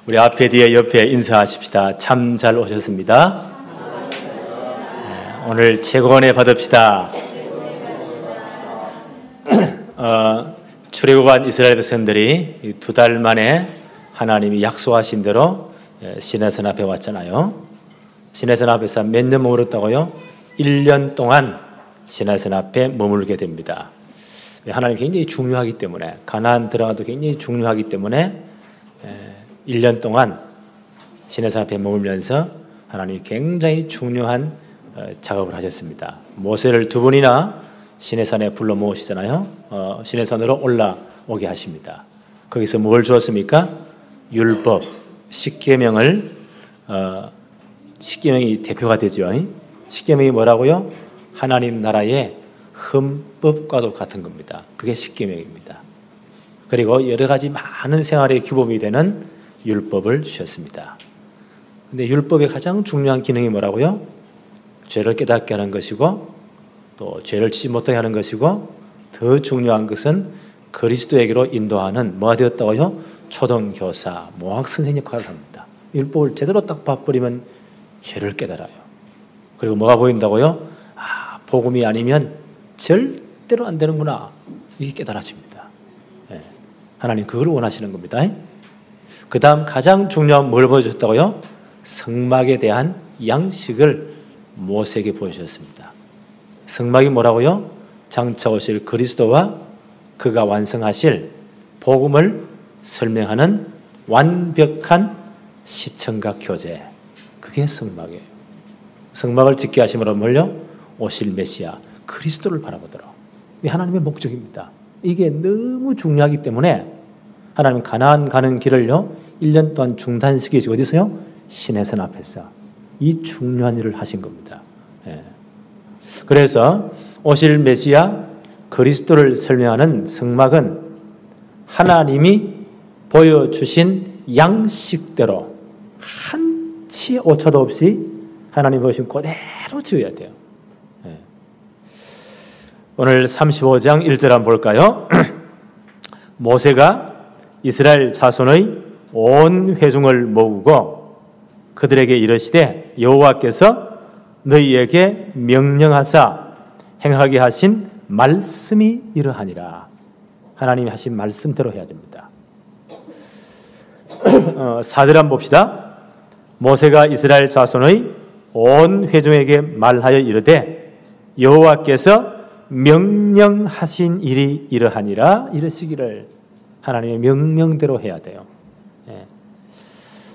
우리 앞에 뒤에 옆에 인사하십시다. 참 잘 오셨습니다. 오늘 최고원에 받읍시다. 출애굽한 이스라엘 백성들이 2달 만에 하나님이 약속하신 대로 시내산 앞에 왔잖아요. 시내산 앞에서 몇 년 머물렀다고요? 1년 동안 시내산 앞에 머물게 됩니다. 하나님 굉장히 중요하기 때문에, 가나안 들어가도 굉장히 중요하기 때문에 1년 동안 시내산 앞에 머물면서 하나님이 굉장히 중요한 작업을 하셨습니다. 모세를 2번이나 시내산에 불러 모으시잖아요. 시내산으로 올라오게 하십니다. 거기서 뭘 주었습니까? 율법, 십계명을, 십계명이 대표가 되죠. 십계명이 뭐라고요? 하나님 나라의 헌법과도 같은 겁니다. 그게 십계명입니다. 그리고 여러 가지 많은 생활의 규범이 되는 율법을 주셨습니다. 근데 율법의 가장 중요한 기능이 뭐라고요? 죄를 깨닫게 하는 것이고, 또 죄를 짓지 못하게 하는 것이고, 더 중요한 것은 그리스도에게로 인도하는, 뭐가 되었다고요? 초등교사, 모학선생 역할을 합니다. 율법을 제대로 딱 봐버리면 죄를 깨달아요. 그리고 뭐가 보인다고요? 복음이 아니면 절대로 안 되는구나, 이게 깨달아집니다. 하나님 그걸 원하시는 겁니다. 그 다음 가장 중요한 뭘 보여주셨다고요? 성막에 대한 양식을 모세에게 보여주셨습니다. 성막이 뭐라고요? 장차 오실 그리스도와 그가 완성하실 복음을 설명하는 완벽한 시청각 교재, 그게 성막이에요. 성막을 짓게 하심으로 뭘요? 오실 메시아 그리스도를 바라보도록. 이게 하나님의 목적입니다. 이게 너무 중요하기 때문에 하나님 가나안 가는 길을요 1년 동안 중단시키시고, 어디서요? 시내산 앞에서 이 중요한 일을 하신 겁니다. 그래서 오실 메시아 그리스도를 설명하는 성막은 하나님이 보여주신 양식대로 한치 오차도 없이 하나님 보여주신 그대로 지어야 돼요. 오늘 35장 1절 한번 볼까요? 모세가 이스라엘 자손의 온 회중을 모으고 그들에게 이르시되, 여호와께서 너희에게 명령하사 행하게 하신 말씀이 이러하니라. 하나님이 하신 말씀대로 해야 됩니다. 4절 한번 봅시다. 모세가 이스라엘 자손의 온 회중에게 말하여 이르되, 여호와께서 명령하신 일이 이러하니라. 이러시기를. 하나님의 명령대로 해야 돼요.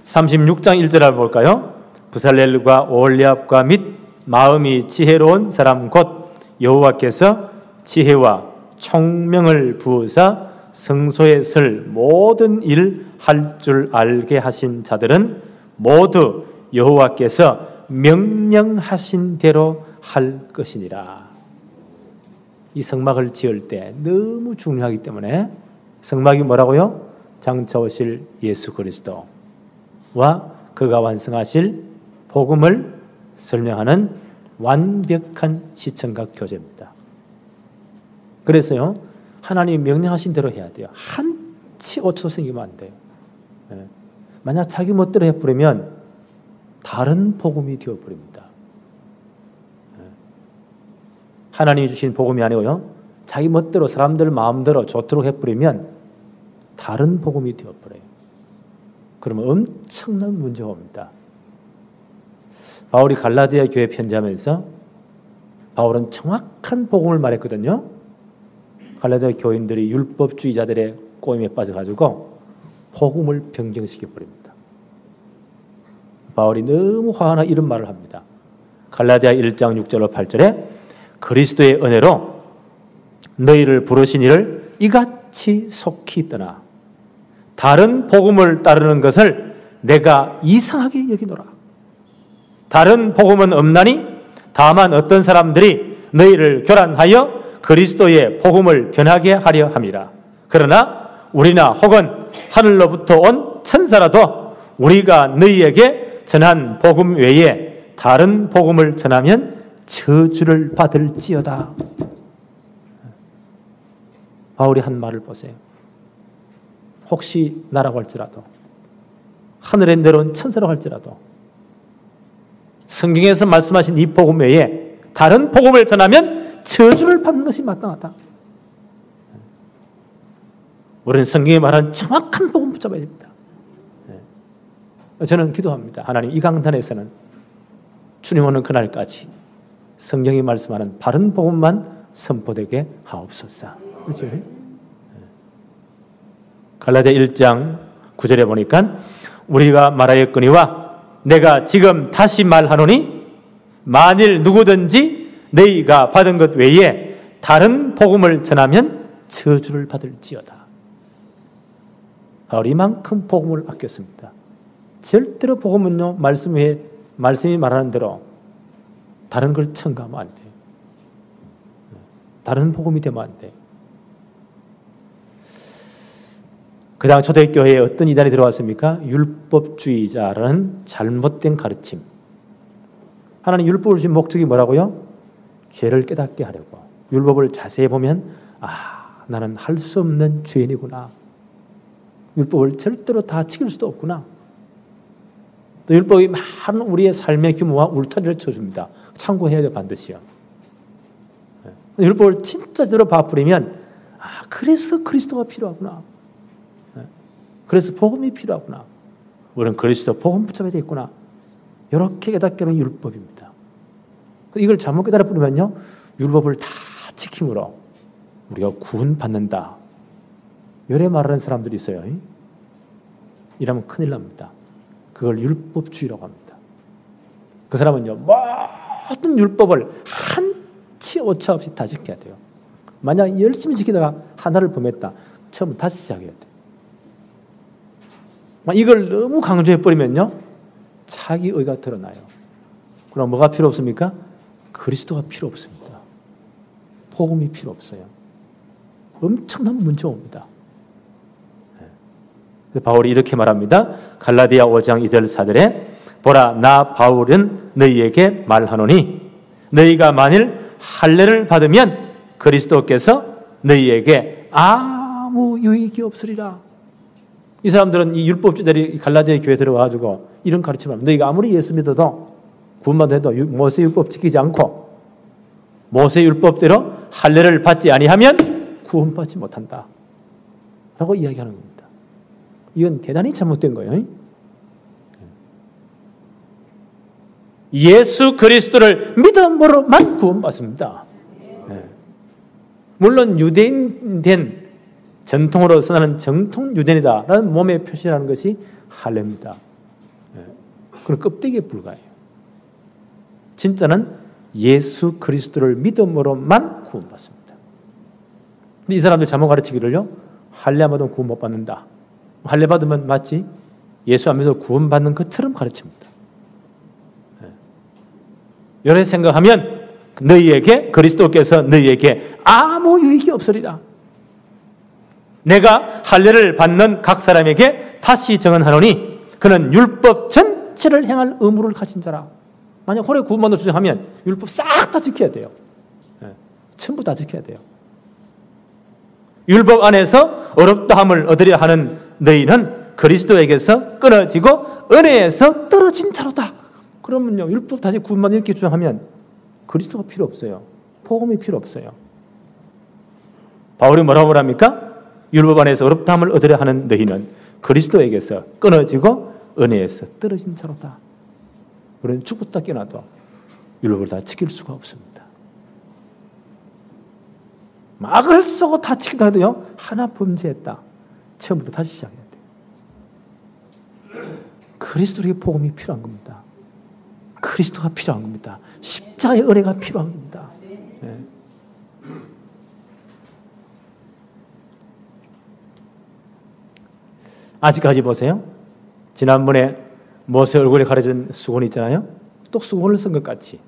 36장 1절 한번 볼까요? 부살렐과 오홀리압과 및 마음이 지혜로운 사람 곧 여호와께서 지혜와 총명을 부으사 성소에 설 모든 일 할 줄 알게 하신 자들은 모두 여호와께서 명령하신 대로 할 것이니라. 이 성막을 지을 때 너무 중요하기 때문에, 성막이 뭐라고요? 장차 오실 예수 그리스도와 그가 완성하실 복음을 설명하는 완벽한 시청각 교재입니다. 그래서요 하나님이 명령하신 대로 해야 돼요. 한치 오차도 생기면 안 돼요. 만약 자기 멋대로 해버리면 다른 복음이 되어버립니다. 하나님이 주신 복음이 아니고요 자기 멋대로 사람들 마음대로 좋도록 해버리면 다른 복음이 되어버려요. 그러면 엄청난 문제가 옵니다. 바울이 갈라디아 교회 편지하면서 바울은 정확한 복음을 말했거든요. 갈라디아 교인들이 율법주의자들의 꼬임에 빠져가지고 복음을 변경시켜버립니다. 바울이 너무 화가 나 이런 말을 합니다. 갈라디아 1장 6절로 8절에 그리스도의 은혜로 너희를 부르신 이를 이같이 속히 떠나 다른 복음을 따르는 것을 내가 이상하게 여기노라. 다른 복음은 없나니 다만 어떤 사람들이 너희를 교란하여 그리스도의 복음을 변하게 하려 함이라. 그러나 우리나 혹은 하늘로부터 온 천사라도 우리가 너희에게 전한 복음 외에 다른 복음을 전하면 저주를 받을지어다. 바울이 한 말을 보세요. 혹시 나라고 할지라도 하늘에 내려온 천사라고 할지라도 성경에서 말씀하신 이 복음 외에 다른 복음을 전하면 저주를 받는 것이 마땅하다. 우리는 성경에 말하는 정확한 복음 붙잡아야 됩니다. 저는 기도합니다. 하나님, 이 강단에서는 주님 오는 그날까지 성경이 말씀하는 바른 복음만 선포되게 하옵소서. 그렇죠? 갈라디아 1장 9절에 보니까 우리가 말하였거니와 내가 지금 다시 말하노니 만일 누구든지 너희가 받은 것 외에 다른 복음을 전하면 저주를 받을지어다. 바로 이만큼 복음을 아꼈습니다. 절대로 복음은요, 말씀이 말하는 대로 다른 걸 첨가하면 안 돼요. 다른 복음이 되면 안 돼요. 그 당 초대교회에 어떤 이단이 들어왔습니까? 율법주의자라는 잘못된 가르침. 하나님 율법을 주신 목적이 뭐라고요? 죄를 깨닫게 하려고. 율법을 자세히 보면 나는 할 수 없는 죄인이구나. 율법을 절대로 다 지킬 수도 없구나. 또 율법이 많은 우리의 삶의 규모와 울타리를 쳐줍니다. 참고해야 돼요, 반드시요. 율법을 진짜 제대로 봐버리면 그래서 그리스도가 필요하구나. 그래서 복음이 필요하구나. 우리는 그리스도 복음 붙잡아야 되겠구나. 이렇게 깨닫게 하는 율법입니다. 이걸 잘못 깨달아 버리면요, 율법을 다 지킴으로 우리가 구원받는다. 이래 말하는 사람들이 있어요. 이러면 큰일 납니다. 그걸 율법주의라고 합니다. 그 사람은요, 모든 율법을 한치 오차 없이 다 지켜야 돼요. 만약 열심히 지키다가 하나를 범했다. 처음부터 다시 시작해야 돼요. 이걸 너무 강조해버리면요, 자기 의가 드러나요. 그럼 뭐가 필요 없습니까? 그리스도가 필요 없습니다. 복음이 필요 없어요. 엄청난 문제가 옵니다. 바울이 이렇게 말합니다. 갈라디아 5장 2절 4절에 보라, 나 바울은 너희에게 말하노니 너희가 만일 할례를 받으면 그리스도께서 너희에게 아무 유익이 없으리라. 이 사람들은 이 율법주의들이 갈라디아 교회에 들어와가지고 이런 가르침을 합니다. 너희가 아무리 예수 믿어도 구원받아도 모세 율법 지키지 않고 모세 율법대로 할례를 받지 아니하면 구원받지 못한다 라고 이야기하는 겁니다. 이건 대단히 잘못된 거예요. 예수 그리스도를 믿음으로만 구원받습니다. 물론 유대인 된 전통으로서 나는 정통 유대인이다라는 몸의 표시라는 것이 할례입니다. 그건 껍데기에 불과해요. 진짜는 예수 그리스도를 믿음으로만 구원받습니다. 근데 이 사람들 잘못 가르치기를요, 할례 안 받으면 구원 못 받는다. 할례 받으면 마치 예수 안 믿어서 구원받는 것처럼 가르칩니다. 이렇게 생각하면 너희에게 그리스도께서 너희에게 아무 유익이 없으리라. 내가 할례를 받는 각 사람에게 다시 정언하노니 그는 율법 전체를 행할 의무를 가진 자라. 만약 홀에 구원받는 주장하면 율법 싹 다 지켜야 돼요. 전부 다 지켜야 돼요. 율법 안에서 어렵다함을 얻으려 하는 너희는 그리스도에게서 끊어지고 은혜에서 떨어진 자로다. 그러면요, 율법 다시 구원받는 이렇게 주장하면 그리스도가 필요 없어요. 복음이 필요 없어요. 바울이 뭐라고 말합니까? 율법 안에서 어렵다함을 얻으려 하는 너희는 그리스도에게서 끊어지고 은혜에서 떨어진 자로다. 우리는 죽었다 깨어나도 율법을 다 지킬 수가 없습니다. 막을 쓰고 다 지키다 해도요, 하나 범죄했다. 처음부터 다시 시작해야 돼요. 그리스도에게 복음이 필요한 겁니다. 그리스도가 필요한 겁니다. 십자가의 은혜가 필요한 겁니다. 네. 아직까지 보세요. 지난번에 모세 얼굴에 가려진 수건이 있잖아요. 또 수건을 쓴 것 같이.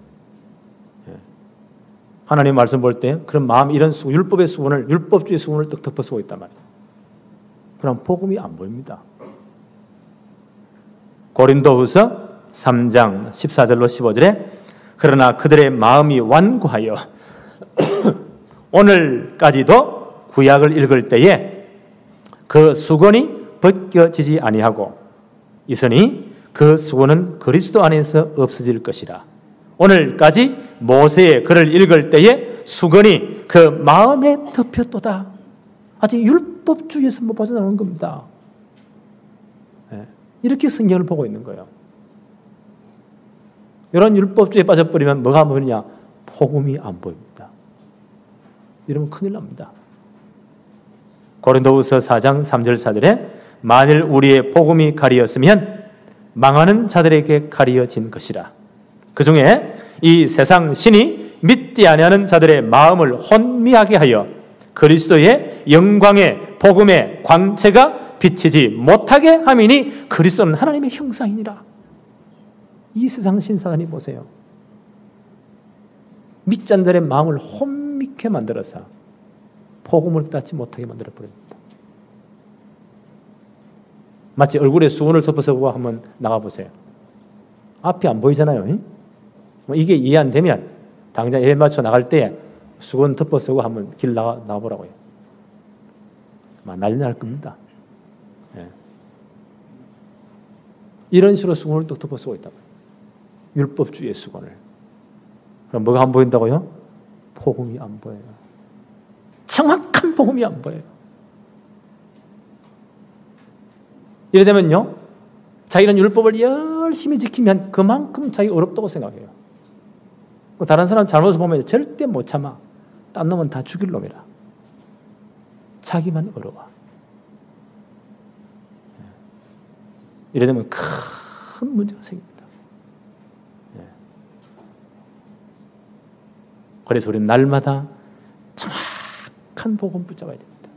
하나님 말씀 볼 때 그런 마음, 이런 율법의 수건을, 율법주의 수건을 떡 덮어 쓰고 있단 말이에요. 그럼 복음이 안 보입니다. 고린도후서 3장 14절로 15절에 그러나 그들의 마음이 완고하여 오늘까지도 구약을 읽을 때에 그 수건이 벗겨지지 아니하고 있으니 그 수고는 그리스도 안에서 없어질 것이라. 오늘까지 모세의 글을 읽을 때에 수건이 그 마음에 덮였도다. 아직 율법주의에서 못 벗어나는 겁니다. 이렇게 성경을 보고 있는 거예요. 이런 율법주의에 빠져버리면 뭐가 안 보이느냐? 복음이 안 보입니다. 이러면 큰일 납니다. 고린도후서 4장 3절 4절에 만일 우리의 복음이 가리었으면 망하는 자들에게 가리어진 것이라. 그 중에 이 세상 신이 믿지 아니하는 자들의 마음을 혼미하게 하여 그리스도의 영광의 복음의 광채가 비치지 못하게 함이니 그리스도는 하나님의 형상이니라. 이 세상 신사단이 보세요. 믿지 않는 자들의 마음을 혼미케 만들어서 복음을 깨닫지 못하게 만들어버립니다. 마치 얼굴에 수건을 덮어서 한번 나가보세요. 앞이 안 보이잖아요. 이게 이해 안 되면 당장 예배 맞춰 나갈 때 수건 덮어쓰고 한번 길 나가보라고요. 난리 날 겁니다. 이런 식으로 수건을 또 덮어쓰고 있다고. 율법주의의 수건을. 그럼 뭐가 안 보인다고요? 복음이 안 보여요. 정확한 복음이 안 보여요. 이래 되면요, 자기는 율법을 열심히 지키면 그만큼 자기가 어렵다고 생각해요. 다른 사람 잘못을 보면 절대 못 참아. 딴 놈은 다 죽일 놈이라. 자기만 어려워. 이래 되면 큰 문제가 생깁니다. 그래서 우리는 날마다 정확한 복음 붙잡아야 됩니다.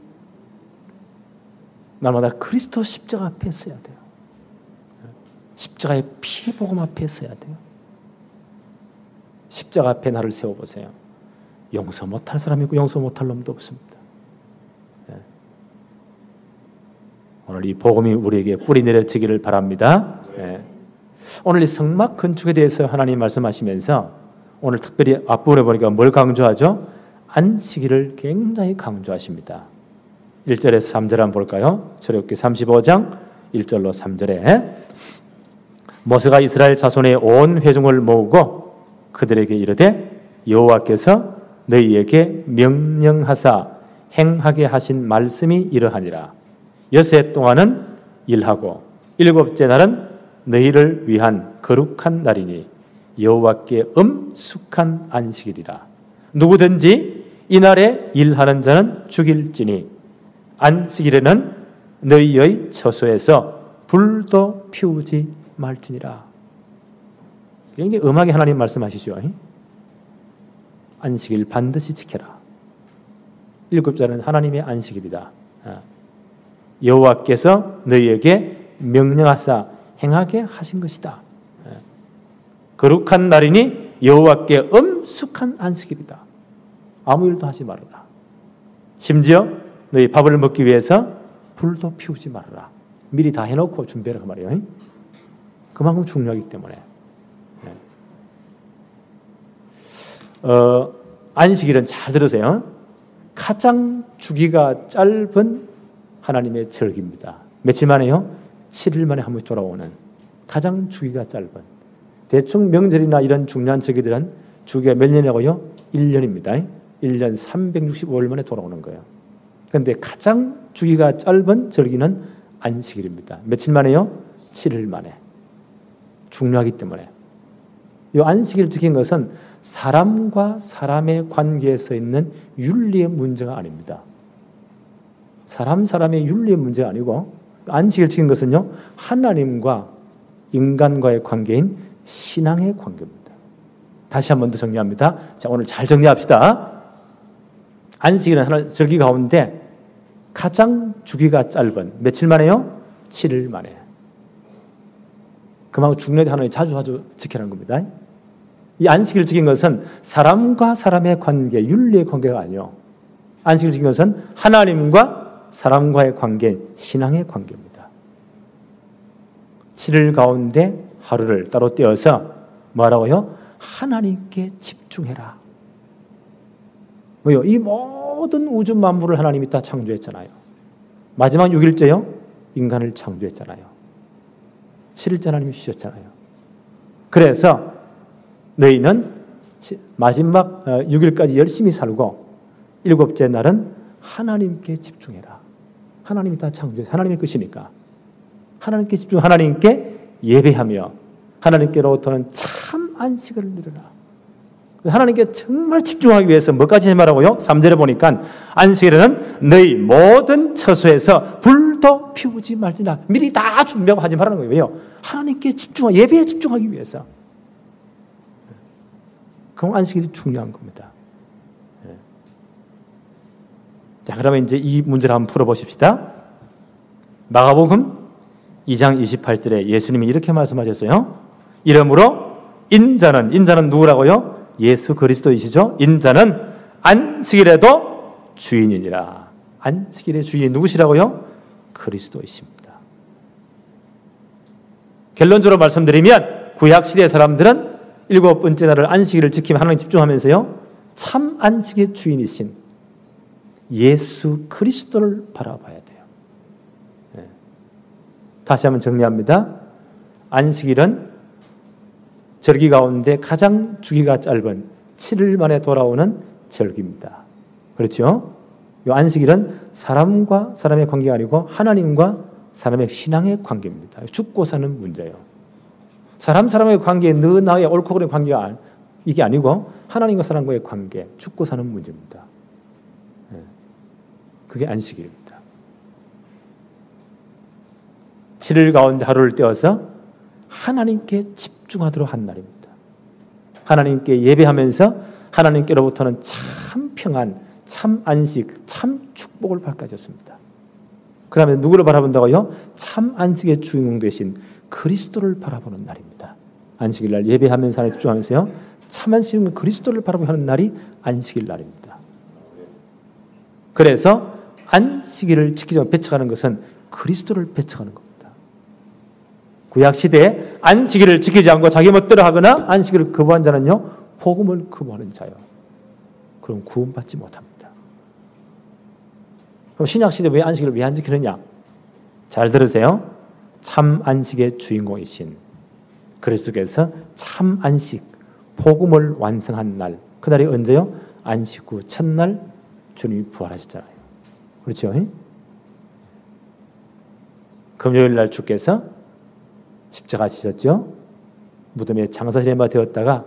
날마다 그리스도 십자가 앞에 서야 돼요. 십자가의 피 복음 앞에 서야 돼요. 십자가 앞에 나를 세워보세요. 용서 못할 사람이 있고 용서 못할 놈도 없습니다. 오늘 이 복음이 우리에게 뿌리 내려지기를 바랍니다. 오늘 이 성막 건축에 대해서 하나님 말씀하시면서 오늘 특별히 앞부분에 보니까 뭘 강조하죠? 안식일을 굉장히 강조하십니다. 1절에서 3절 한번 볼까요? 출애굽기 35장 1절로 3절에 모세가 이스라엘 자손의 온 회중을 모으고 그들에게 이르되 여호와께서 너희에게 명령하사 행하게 하신 말씀이 이러하니라. 여섯 동안은 일하고 일곱째 날은 너희를 위한 거룩한 날이니 여호와께 엄숙한 안식일이라. 누구든지 이날에 일하는 자는 죽일지니 안식일에는 너희의 처소에서 불도 피우지 말지니라. 굉장히 엄하게 하나님 말씀하시죠. 안식일 반드시 지켜라. 일곱째는 하나님의 안식일이다. 여호와께서 너희에게 명령하사 행하게 하신 것이다. 거룩한 날이니 여호와께 엄숙한 안식일이다. 아무 일도 하지 말아라. 심지어 너희 밥을 먹기 위해서 불도 피우지 말아라. 미리 다 해놓고 준비하라 그 말이에요. 그만큼 중요하기 때문에. 안식일은 잘 들으세요. 가장 주기가 짧은 하나님의 절기입니다. 며칠 만에요? 7일 만에 한 번 돌아오는 가장 주기가 짧은. 대충 명절이나 이런 중요한 절기들은 주기가 몇 년이라고요? 1년입니다. 1년 365일 만에 돌아오는 거예요. 그런데 가장 주기가 짧은 절기는 안식일입니다. 며칠 만에요? 7일 만에. 중요하기 때문에. 이 안식일 지킨 것은 사람과 사람의 관계에서 있는 윤리의 문제가 아닙니다. 사람의 윤리의 문제가 아니고 안식일 지킨 것은요, 하나님과 인간과의 관계인 신앙의 관계입니다. 다시 한 번 더 정리합니다. 자, 오늘 잘 정리합시다. 안식일은 하나 절기 가운데 가장 주기가 짧은 며칠 만에요? 7일 만에. 그만큼 중요하게 하나님 자주 지키라는 겁니다. 이 안식일 지킨 것은 사람과 사람의 관계, 윤리의 관계가 아니요. 안식일 지킨 것은 하나님과 사람과의 관계, 신앙의 관계입니다. 7일 가운데 하루를 따로 떼어서 뭐라고요? 하나님께 집중해라. 뭐요? 이 모든 우주 만물을 하나님이 다 창조했잖아요. 마지막 6일째요? 인간을 창조했잖아요. 7일째 하나님이 주셨잖아요. 그래서 너희는 마지막 6일까지 열심히 살고 7째 날은 하나님께 집중해라. 하나님이 다 창조해서 하나님의 것이니까 하나님께 집중, 하나님께 예배하며 하나님께로부터는 참 안식을 누려라. 하나님께 정말 집중하기 위해서 뭐까지 해 말하고요? 3절에 보니까 안식일에는 너희 모든 처소에서 불도 피우지 말지나. 미리 다 준비하고 하지 말라는 거예요. 왜요? 하나님께 집중하고 예배에 집중하기 위해서. 그럼 안식일이 중요한 겁니다. 자, 그러면 이제 이 문제를 한번 풀어보십시다. 마가복음 2장 28절에 예수님이 이렇게 말씀하셨어요. 이러므로 인자는 누구라고요? 예수 그리스도이시죠. 인자는 안식일에도 주인이니라. 안식일의 주인이 누구시라고요? 그리스도이십니다. 결론적으로 말씀드리면 구약시대 사람들은 7번째 날을 안식일을 지키며 하나님 집중하면서요, 참 안식의 주인이신 예수 그리스도를 바라봐야 돼요. 네. 다시 한번 정리합니다. 안식일은 절기 가운데 가장 주기가 짧은 7일 만에 돌아오는 절기입니다. 그렇죠? 이 안식일은 사람과 사람의 관계가 아니고 하나님과 사람의 신앙의 관계입니다. 죽고 사는 문제예요. 사람의 관계, 너 나의 옳고 그름의 관계가 이게 아니고 하나님과 사람과의 관계, 죽고 사는 문제입니다. 그게 안식일입니다. 7일 가운데 하루를 떼어서 하나님께 집중하도록 한 날입니다. 하나님께 예배하면서 하나님께로부터는 참 평안, 참 안식, 참 축복을 받가졌습니다. 그러면 누구를 바라본다고요? 참 안식의 주인공 되신 그리스도를 바라보는 날입니다. 안식일 날 예배하면서 하나님 집중하면서요, 참 안식은 그리스도를 바라보고 하는 날이 안식일 날입니다. 그래서 안식일을 지키지 않고 배척하는 것은 그리스도를 배척하는 겁니다. 구약시대에 안식일을 지키지 않고 자기 멋대로 하거나 안식일을 거부한 자는요, 복음을 거부하는 자요. 그럼 구원받지 못합니다. 그럼 신약시대 왜 안식일을 왜 안 지키느냐? 잘 들으세요. 참 안식의 주인공이신 그리스도께서 참 안식, 복음을 완성한 날, 그날이 언제요? 안식 후 첫날 주님이 부활하셨잖아요. 그렇죠? 금요일 날 주께서 십자가 지셨죠? 무덤에 장사지내마 되었다가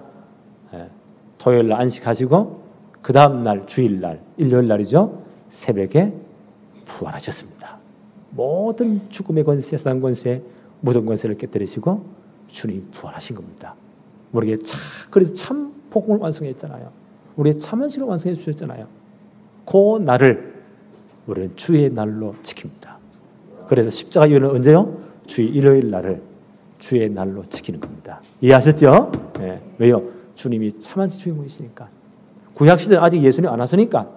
토요일 날 안식하시고 그 다음 날 주일날, 일요일 날이죠, 새벽에 부활하셨습니다. 모든 죽음의 권세, 세상 권세, 무덤 권세를 깨뜨리시고 주님이 부활하신 겁니다. 우리에게 그래서 참 복음을 완성했잖아요. 우리의 참 안식을 완성해 주셨잖아요. 그 날을 우리는 주의 날로 지킵니다. 그래서 십자가 이후는 언제요? 주의 일요일 날을 주의 날로 지키는 겁니다. 이해하셨죠? 네. 왜요? 주님이 참 안식 주인공이시니까. 구약시대는 아직 예수님이 안 왔으니까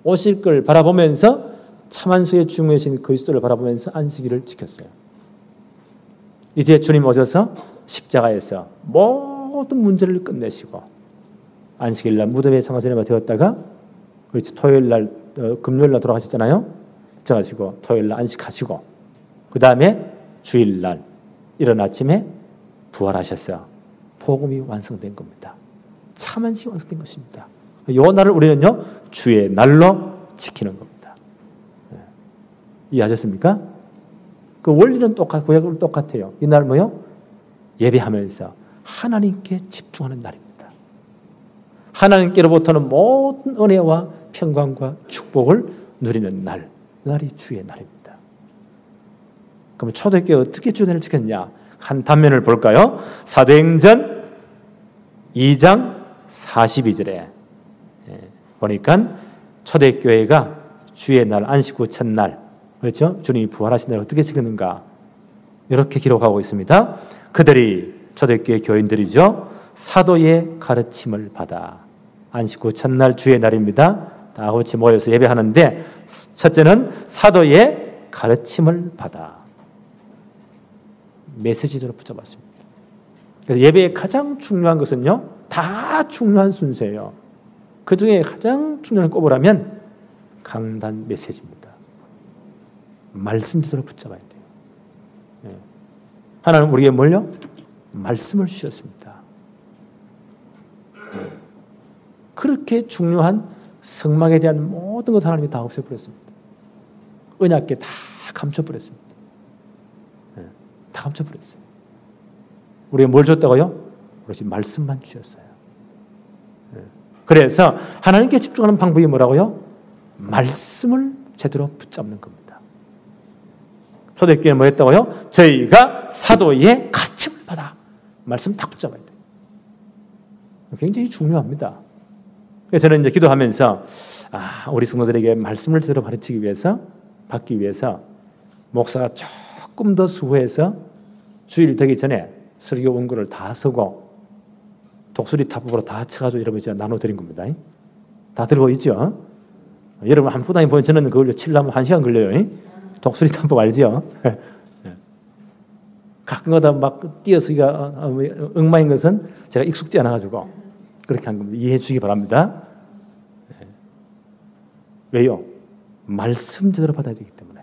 오실 걸 바라보면서 참 안식의 주인공이신 그리스도를 바라보면서 안식일을 지켰어요. 이제 주님 오셔서 십자가에서 모든 문제를 끝내시고 안식일 날 무덤에 장사지내마 되었다가 그렇지 토요일 날 금요일 날 돌아가셨잖아요. 입장하시고 토요일 날 안식하시고 그 다음에 주일 날 이른 아침에 부활하셨어요. 복음이 완성된 겁니다. 참 안식이 완성된 것입니다. 이 날을 우리는요, 주의 날로 지키는 겁니다. 네. 이해하셨습니까? 그 원리는 구약은 똑같아요. 이 날 뭐요? 예배하면서 하나님께 집중하는 날입니다. 하나님께로부터는 모든 은혜와 평강과 축복을 누리는 날, 날이 주의 날입니다. 그럼 초대교회 어떻게 주의 날을 지켰냐? 한 단면을 볼까요? 사도행전 2장 42절에 보니까 초대교회가 주의 날, 안식 후 첫날, 그렇죠? 주님이 부활하신 날 어떻게 지켰는가? 이렇게 기록하고 있습니다. 그들이 초대교회 교인들이죠. 사도의 가르침을 받아 안식 후 첫날 주의 날입니다. 다 같이 모여서 예배하는데 첫째는 사도의 가르침을 받아 메시지로 붙잡았습니다. 그래서 예배의 가장 중요한 것은요, 다 중요한 순서예요. 그 중에 가장 중요한 걸 꼽으라면 강단 메시지입니다. 말씀 제대로 붙잡아야 돼요. 네. 하나님 우리에게 뭘요? 말씀을 주셨습니다. 그렇게 중요한 성막에 대한 모든 것 하나님이 다 없애버렸습니다. 언약궤 다 감춰버렸습니다. 다 감춰버렸어요. 우리가 뭘 줬다고요? 오로지 말씀만 주셨어요. 그래서 하나님께 집중하는 방법이 뭐라고요? 말씀을 제대로 붙잡는 겁니다. 초대교회는 뭐 했다고요? 저희가 사도의 가르침을 받아. 말씀 딱 붙잡아야 돼요. 굉장히 중요합니다. 그래서 저는 이제 기도하면서 우리 성도들에게 말씀을 제대로 가르치기 위해서, 받기 위해서 목사가 조금 더 수고해서 주일 되기 전에 설교 원고를 다 쓰고 독수리 타법으로 다 쳐가지고 여러분 제가 나눠드린 겁니다. 다 들고 있죠? 여러분 한 부당히 보면 저는 그걸로 치려면 1시간 걸려요. 독수리 타법 알죠? 가끔가다 막 띄어쓰기가 엉망인 것은 제가 익숙지 않아가지고 그렇게 한 겁니다. 이해해 주시기 바랍니다. 왜요? 말씀 제대로 받아야 되기 때문에.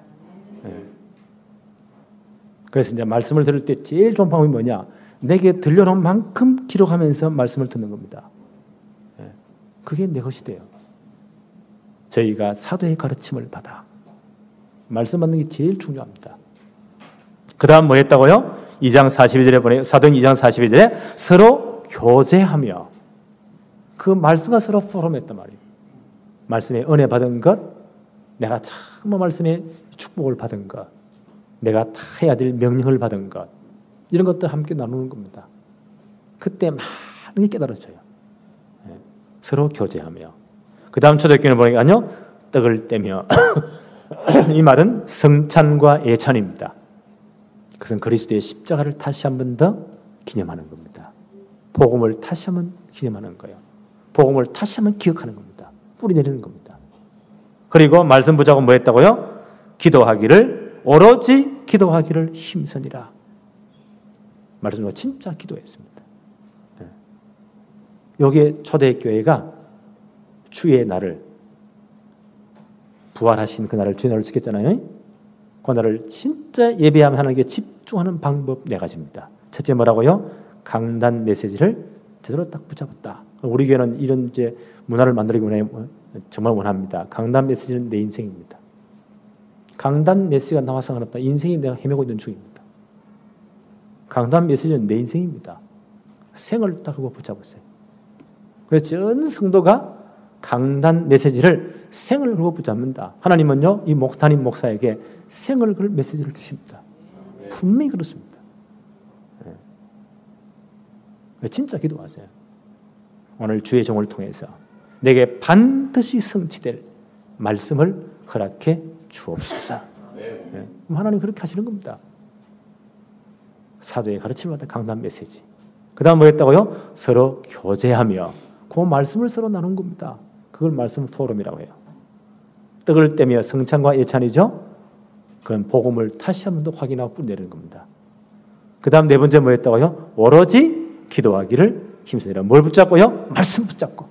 그래서 이제 말씀을 들을 때 제일 좋은 방법이 뭐냐? 내게 들려놓은 만큼 기록하면서 말씀을 듣는 겁니다. 그게 내 것이 돼요. 저희가 사도의 가르침을 받아. 말씀 받는 게 제일 중요합니다. 그 다음 뭐 했다고요? 2장 42절에 보내요. 사도행 2장 42절에 서로 교제하며 그 말씀과 서로 포럼했단 말이에요. 말씀에 은혜 받은 것, 내가 참 말씀에 축복을 받은 것, 내가 다 해야 될 명령을 받은 것, 이런 것들 함께 나누는 겁니다. 그때 많은 게 깨달아져요. 서로 교제하며. 그 다음 초대교회는 보니까요, 떡을 떼며 이 말은 성찬과 예찬입니다. 그것은 그리스도의 십자가를 다시 한 번 더 기념하는 겁니다. 복음을 다시 한 번 기념하는 거예요. 복음을 다시 한 번 기억하는 겁니다. 뿌리 내리는 겁니다. 그리고 말씀 붙잡고 뭐 했다고요? 기도하기를, 오로지 기도하기를 힘쓰니라. 말씀으로 진짜 기도했습니다. 여기에 초대교회가 주의 날을, 부활하신 그 날을 주의 날을 지켰잖아요. 그 날을 진짜 예배하면 하나님께 집중하는 방법 네 가지입니다. 첫째 뭐라고요? 강단 메시지를 제대로 딱 붙잡았다. 우리 교회는 이런 이제 문화를 만들기 원해 정말 원합니다. 강단 메시지는 내 인생입니다. 강단 메시지가 나와 상관없다. 인생이 내가 헤매고 있는 중입니다. 강단 메시지는 내 인생입니다. 생을 딱 그거 붙잡았어요. 그래서 전 성도가 강단 메시지를 생을 걸고 붙잡는다. 하나님은요, 이 담임 목사에게 생을 걸 메시지를 주십니다. 분명히 그렇습니다. 진짜 기도하세요. 오늘 주의 종을 통해서 내게 반드시 성취될 말씀을 허락해 주옵소서. 하나님 그렇게 하시는 겁니다. 사도의 가르침을 받은 강단 메시지. 그 다음 뭐 했다고요? 서로 교제하며 그 말씀을 서로 나눈 겁니다. 그걸 말씀 포럼이라고 해요. 떡을 떼며 성찬과 예찬이죠. 그건 복음을 다시 한 번 더 확인하고 뿌리내리는 겁니다. 그 다음 네 번째 뭐 했다고요? 오로지 기도하기를 힘쓰니라. 뭘 붙잡고요? 말씀 붙잡고.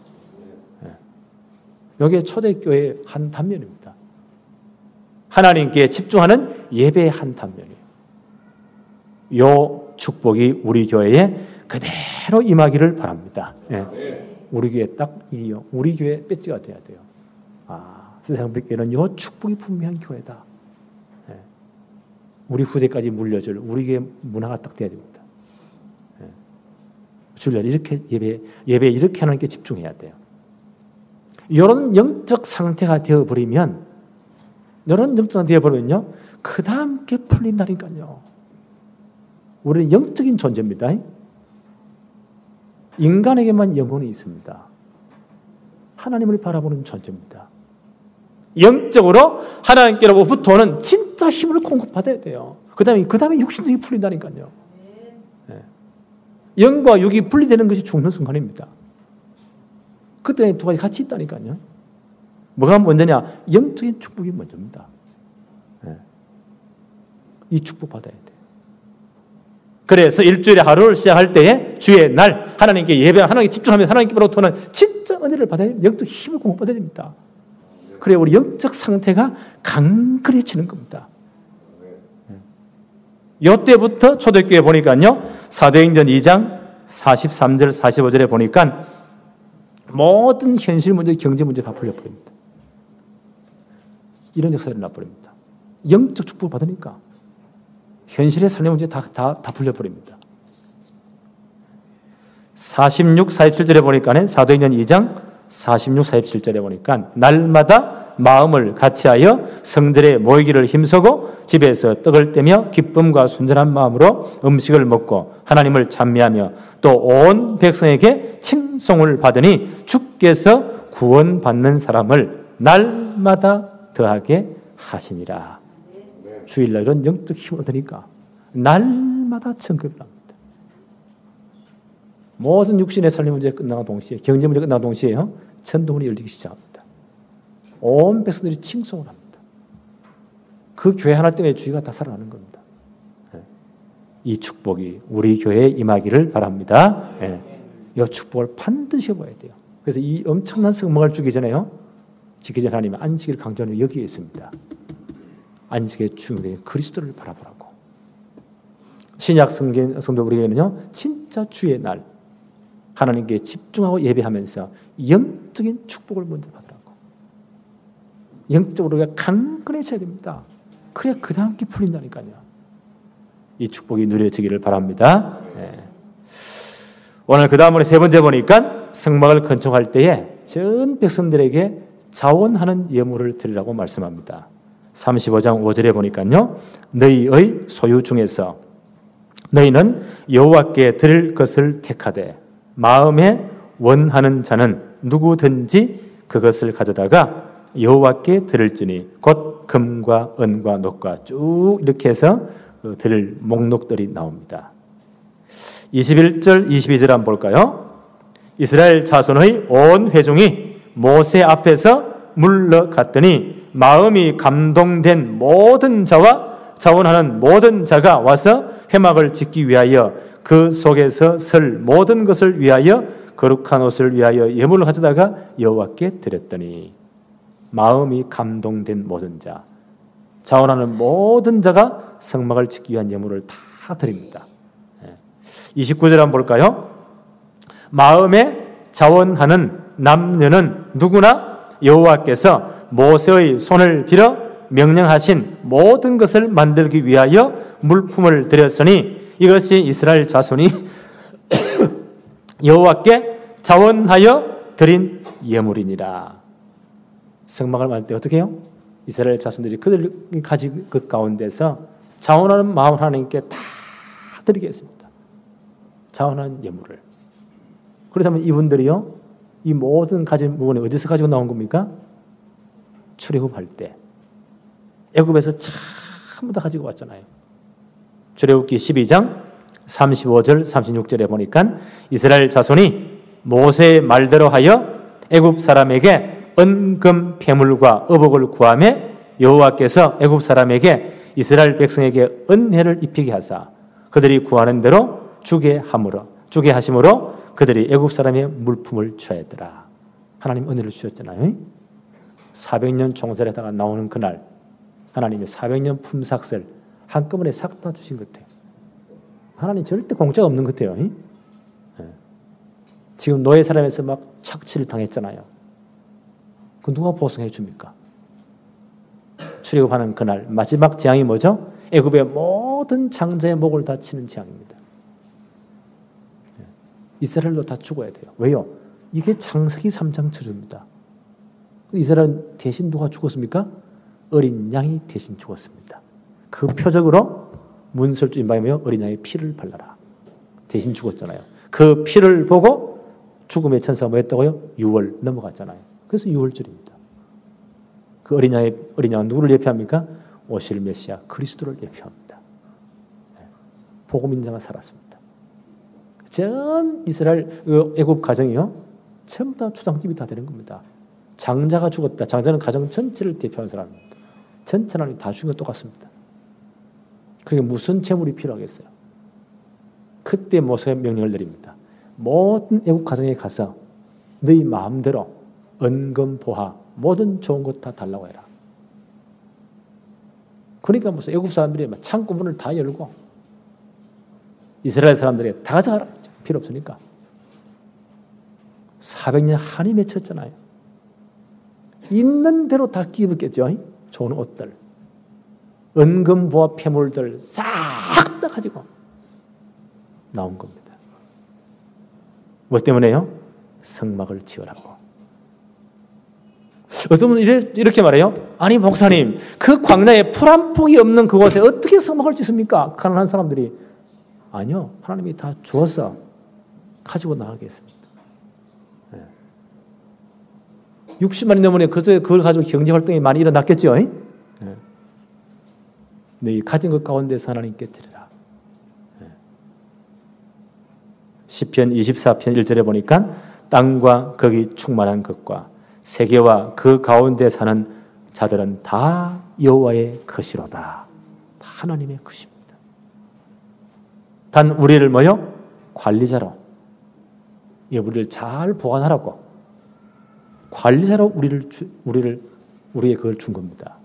여기에 초대교회의 한 단면입니다. 하나님께 집중하는 예배의 한 단면이에요. 이 축복이 우리 교회에 그대로 임하기를 바랍니다. 우리 교회 딱 이요. 우리 교회 배지가 돼야 돼요. 세상들께는 이 축복이 분명한 교회다. 우리 후대까지 물려줄 우리 교회 문화가 딱 돼야 됩니다. 주일날 이렇게 예배 이렇게 하나님께 집중해야 돼요. 이런 영적 상태가 되어버리면, 이런 영적 상태가 되어버리면요, 그 다음 게 풀린다니까요. 우리는 영적인 존재입니다. 인간에게만 영혼이 있습니다. 하나님을 바라보는 존재입니다. 영적으로 하나님께로부터 오는 진짜 힘을 공급받아야 돼요. 그 다음에 육신적이 풀린다니까요. 영과 육이 분리되는 것이 죽는 순간입니다. 그때 두 가지 같이 있다니까요. 뭐가 먼저냐? 영적인 축복이 먼저입니다. 이 축복 받아야 돼요. 그래서 일주일에 하루를 시작할 때에 주의 날 하나님께 예배하며 하나님께 집중하면서 하나님께로부터는 진짜 은혜를 받아야 됩니다. 영적 힘을 공급받아야 됩니다. 그래야 우리 영적 상태가 강건해지는 겁니다. 이때부터 초대교회 보니까요, 사도행전 2장 43절 45절에 보니까 모든 현실 문제, 경제 문제 다 풀려버립니다. 이런 역사가 일어나버립니다. 영적 축복을 받으니까 현실의 삶의 문제 다 풀려버립니다. 46, 47절에 보니까 사도행전 2장 46, 47절에 보니까 날마다 마음을 같이하여 성전에 모이기를 힘쓰고 집에서 떡을 떼며 기쁨과 순전한 마음으로 음식을 먹고 하나님을 찬미하며 또 온 백성에게 칭송을 받으니 주께서 구원받는 사람을 날마다 더하게 하시니라. 주일날 이런 영적 힘을 얻으니까 날마다 천국을 합니다. 모든 육신의 삶의 문제가 끝나는 동시에, 경제 문제가 끝나는 동시에요, 천도문이 열리기 시작합니다. 온 백성들이 칭송을 합니다. 그 교회 하나 때문에 주의가 다 살아나는 겁니다. 이 축복이 우리 교회에 임하기를 바랍니다. 이 축복을 반드시 봐야 돼요. 그래서 이 엄청난 성막을 주기 전에요, 지키지 하나님은 안식일 강조하는 여기에 있습니다. 안식의 중요한 그리스도를 바라보라고. 신약 성도 우리에게는요, 진짜 주의 날 하나님께 집중하고 예배하면서 영적인 축복을 먼저 받으라고. 영적으로 우리가 강건해져야 됩니다. 그래야 그 다음 게 풀린다니까요. 이 축복이 누려지기를 바랍니다. 오늘 그 다음으로 세 번째 보니까 성막을 건축할 때에 전 백성들에게 자원하는 예물을 드리라고 말씀합니다. 35장 5절에 보니까요, 너희의 소유 중에서 너희는 여호와께 드릴 것을 택하되 마음에 원하는 자는 누구든지 그것을 가져다가 여호와께 드릴지니 곧 금과 은과 녹과 쭉 이렇게 해서 드릴 목록들이 나옵니다. 21절 22절 한번 볼까요? 이스라엘 자손의 온 회중이 모세 앞에서 물러갔더니 마음이 감동된 모든 자와 자원하는 모든 자가 와서 회막을 짓기 위하여 그 속에서 설 모든 것을 위하여 거룩한 옷을 위하여 예물을 가져다가 여호와께 드렸더니, 마음이 감동된 모든 자, 자원하는 모든 자가 성막을 짓기 위한 예물을 다 드립니다. 29절 한번 볼까요? 마음에 자원하는 남녀는 누구나 여호와께서 모세의 손을 빌어 명령하신 모든 것을 만들기 위하여 물품을 드렸으니 이것이 이스라엘 자손이 여호와께 자원하여 드린 예물이니라. 성막을 만들 때 어떻게 해요? 이스라엘 자손들이 그들이 가진 것 가운데서 자원하는 마음을 하나님께 다 드리겠습니다. 자원하는 예물을. 그렇다면 이분들이요, 이 모든 가진 물건이 어디서 가지고 나온 겁니까? 출애굽할 때 애굽에서 전부 다 가지고 왔잖아요. 출애굽기 12장 35절 36절에 보니까 이스라엘 자손이 모세의 말대로 하여 애굽 사람에게 은금 패물과 어복을 구하며 여호와께서 애굽 사람에게 이스라엘 백성에게 은혜를 입히게 하사 그들이 구하는 대로 주게 하심으로 그들이 애굽 사람의 물품을 취하였더라. 하나님 은혜를 주셨잖아요. 400년 종살이하다가 나오는 그날 하나님의 400년 품삯을 한꺼번에 싹 다 주신 것 같아요. 하나님 절대 공짜가 없는 것 같아요. 지금 노예 사람에서 막 착취를 당했잖아요. 그 누가 보상해 줍니까? 출애굽하는 그날 마지막 재앙이 뭐죠? 애굽의 모든 장자의 목을 다 치는 재앙입니다. 이스라엘도 다 죽어야 돼요. 왜요? 이게 창세기 3장 저주입니다. 이스라엘 대신 누가 죽었습니까? 어린 양이 대신 죽었습니다. 그 표적으로 문설주 임하며 어린 양의 피를 발라라. 대신 죽었잖아요. 그 피를 보고 죽음의 천사가 뭐 했다고요? 6월 넘어갔잖아요. 그래서 6월절입니다. 그 어린 양은 누구를 예표합니까? 오실 메시아 그리스도를 예표합니다. 복음 인자가 살았습니다. 전 이스라엘 애굽 가정이요, 전부 다 추상집이 다 되는 겁니다. 장자가 죽었다. 장자는 가정 전체를 대표하는 사람입니다. 전체 하나님 다 죽은 것 똑같습니다. 그러니까 무슨 재물이 필요하겠어요? 그때 모세의 명령을 내립니다. 모든 애국 가정에 가서 너희 마음대로 은금, 보화, 모든 좋은 것 다 달라고 해라. 그러니까 무슨 애국 사람들이 창고 문을 다 열고 이스라엘 사람들에게 다 가져가라. 필요 없으니까. 400년 한이 맺혔잖아요. 있는 대로 다 끼입었겠죠. 좋은 옷들, 은금보화 폐물들 싹 다 가지고 나온 겁니다. 뭐 때문에요? 성막을 지으라고. 어떤 분은 이렇게 말해요. 아니 목사님, 그 광야에 풀 한 폭이 없는 그곳에 어떻게 성막을 짓습니까? 가난한 사람들이. 아니요, 하나님이 다 주어서 가지고 나가겠습니다. 60만이 넘으니 그걸 가지고 경제활동이 많이 일어났겠죠. 네 가진 것 가운데서 하나님께 드리라. 시편 24편 1절에 보니까 땅과 거기 충만한 것과 세계와 그 가운데 사는 자들은 다 여호와의 것이로다. 다 하나님의 것입니다. 단 우리를 뭐요? 관리자로, 우리를 잘 보관하라고, 관리자로 우리의 그걸 준 겁니다.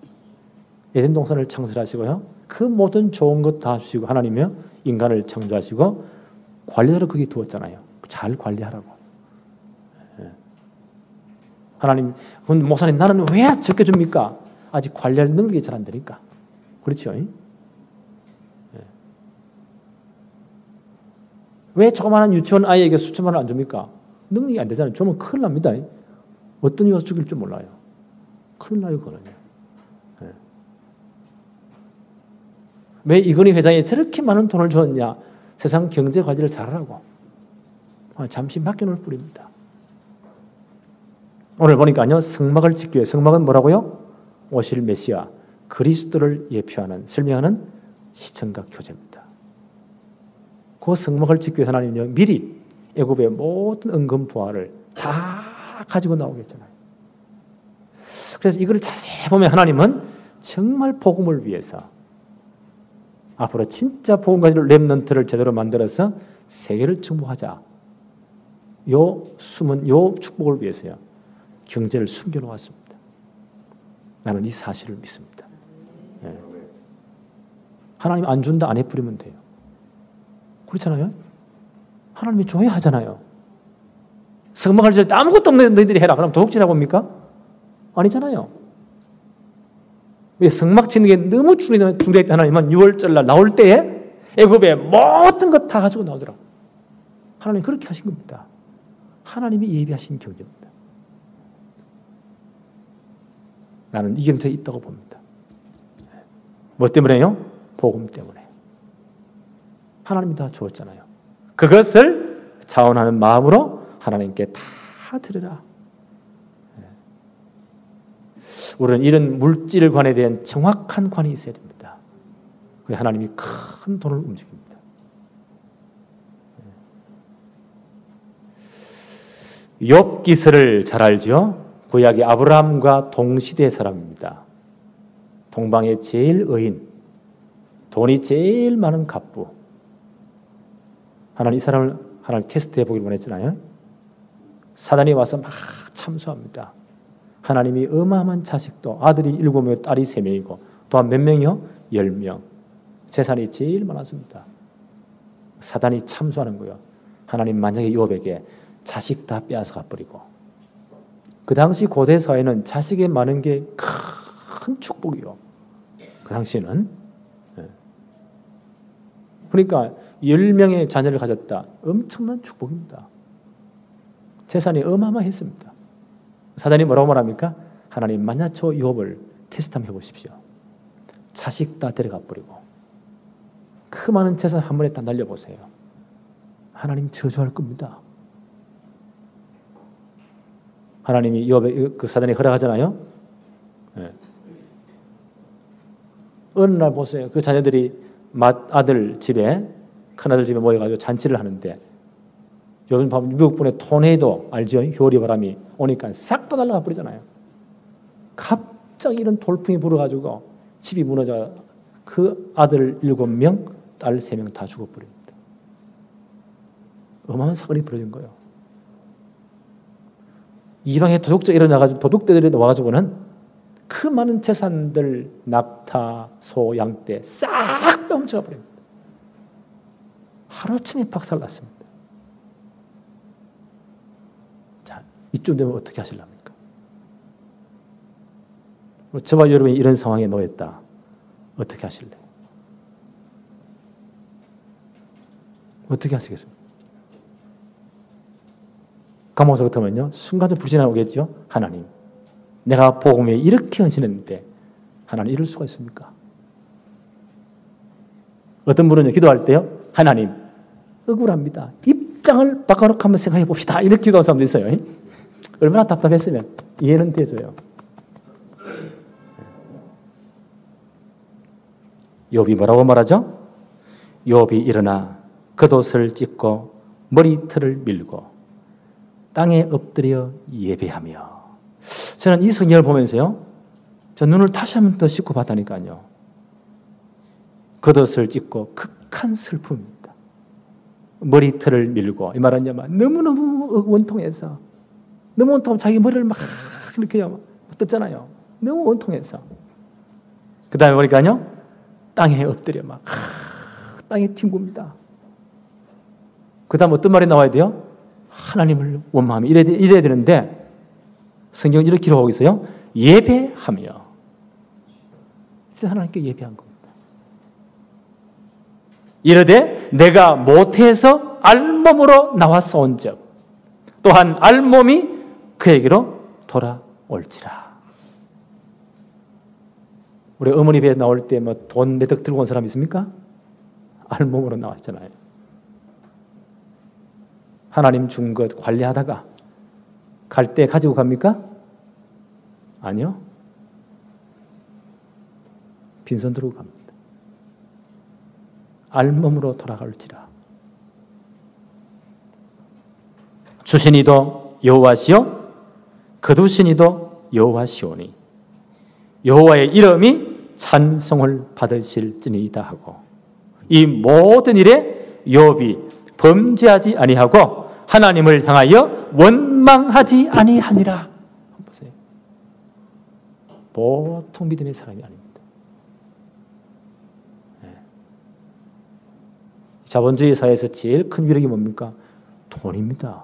에덴 동산을 창설하시고요, 그 모든 좋은 것 다 주시고 하나님이요 인간을 창조하시고 관리자로 거기 두었잖아요. 잘 관리하라고. 하나님, 목사님 나는 왜 적게 줍니까? 아직 관리할 능력이 잘 안 되니까. 그렇죠? 왜 조그마한 유치원 아이에게 수천만 원 안 줍니까? 능력이 안 되잖아요. 주면 큰일 납니다. 어떤 이유가 죽일 줄 몰라요. 큰일 나요, 그거는요. 왜 이건희 회장이 저렇게 많은 돈을 줬냐? 세상 경제 관리를 잘하라고. 잠시 맡겨놓을 뿐입니다. 오늘 보니까요, 성막을 짓기 위해, 성막은 뭐라고요? 오실 메시아 그리스도를 예표하는, 설명하는 시청각 교제입니다. 그 성막을 짓기 위해 하나님은요, 미리 애굽의 모든 은금 보화를 다 가지고 나오겠잖아요. 그래서 이걸 자세히 보면 하나님은 정말 복음을 위해서 앞으로 진짜 복음 가지고 렘넌트를 제대로 만들어서 세계를 정복하자. 요 숨은 요 축복을 위해서요, 경제를 숨겨놓았습니다. 나는 이 사실을 믿습니다. 하나님 안 준다, 안 해버리면 돼요. 그렇잖아요? 하나님이 줘야 하잖아요. 성막을 지을 때 아무것도 없는 너희들이 해라. 그럼 도둑질하고 옵니까? 아니잖아요. 왜 성막 짓는 게 너무 중요했던 하나님은 6월절 날 나올 때에 애굽의 모든 것 다 가지고 나오더라고요. 하나님 그렇게 하신 겁니다. 하나님이 예비하신 경제입니다. 나는 이 경제에 있다고 봅니다. 뭐 때문에요? 복음 때문에. 하나님이 다 주었잖아요. 그것을 자원하는 마음으로 하나님께 다 드려라. 우리는 이런 물질관에 대한 정확한 관이 있어야 됩니다. 그래야 하나님이 큰 돈을 움직입니다. 욥기서를 잘 알죠? 구약의 아브라함과 동시대 사람입니다. 동방의 제일 의인, 돈이 제일 많은 갑부. 하나님 이 사람을 하나님 테스트해 보기를 원했잖아요. 사단이 와서 막 참수합니다. 하나님이 어마어마한 자식도, 아들이 7명, 딸이 3명이고 또한 몇 명이요? 10명. 재산이 제일 많았습니다. 사단이 참수하는 거예요. 하나님 만약에 욥에게 자식 다 빼앗아 가버리고. 그 당시 고대 사회는 자식이 많은 게 큰 축복이요. 그 당시에는. 그러니까 10명의 자녀를 가졌다. 엄청난 축복입니다. 재산이 어마어마했습니다. 사단이 뭐라고 말합니까? 하나님 만약 저 욥을 테스트 한번 해보십시오. 자식 다 데려가 버리고 그 많은 재산 한 번에 다 날려보세요. 하나님 저주할 겁니다. 하나님이 욥의 그 사단이 허락하잖아요. 어느 날 보세요. 그 자녀들이 맏아들 집에, 큰아들 집에 모여가지고 잔치를 하는데 요즘 보면 미국분의 토네이도 알죠? 효리바람이 오니까 싹 다 날아가 버리잖아요. 갑자기 이런 돌풍이 불어가지고 집이 무너져 그 아들 7명, 딸 3명 다 죽어버립니다. 어마어마한 사건이 벌어진 거예요. 이방에 도둑자 일어나가지고 도둑들이 와가지고는 그 많은 재산들, 낙타, 소, 양떼 싹 다 훔쳐가 버립니다. 하루아침에 박살났습니다. 자, 이쯤 되면 어떻게 하실랍니까? 저와 여러분이 이런 상황에 놓였다. 어떻게 하실래요? 어떻게 하시겠습니까? 감옥에서 같으면요, 순간적으로 불신이 오겠죠. 하나님, 내가 복음에 이렇게 헌신했는데 하나님 이럴 수가 있습니까? 어떤 분은 기도할 때요, 하나님 억울합니다. 입장을 바꿔놓고 한번 생각해 봅시다. 이렇게 기도하는 사람도 있어요. 얼마나 답답했으면 이해는 되줘요. 욥이 뭐라고 말하죠? 욥이 일어나 겉옷을 찢고 머리털을 밀고 땅에 엎드려 예배하며. 저는 이 성경을 보면서요, 저 눈을 다시 한 번 더 씻고 봤다니까요. 겉옷을 찢고 극한 슬픔입니다. 머리털을 밀고, 이 말은 너무너무 원통해서, 너무 원통하면 자기 머리를 막 이렇게 떴잖아요. 너무 원통해서. 그 다음에 보니까요, 땅에 엎드려 막 땅에 튕깁니다. 그 다음 어떤 말이 나와야 돼요? 하나님을 원망하며 이래야 되는데 성경은 이렇게 기록하고 있어요. 예배하며. 그래서 하나님께 예배한 겁니다. 이르되 내가 모태에서 알몸으로 나왔사온 적 또한 알몸이 그에게로 돌아올지라. 우리 어머니 배에 나올 때 뭐 돈 몇 억 들고 온 사람 있습니까? 알몸으로 나왔잖아요. 하나님 준 것 관리하다가 갈 때 가지고 갑니까? 아니요. 빈손 들고 갑니다. 알몸으로 돌아갈지라. 주시니도 여호와시요 거두시니도 여호와시오니 여호와의 이름이 찬송을 받으실지니이다 하고, 이 모든 일에 욥이 범죄하지 아니하고 하나님을 향하여 원망하지 아니하니라. 보세요. 보통 믿음의 사람이 아닙니다. 자본주의 사회에서 제일 큰 위력이 뭡니까? 돈입니다.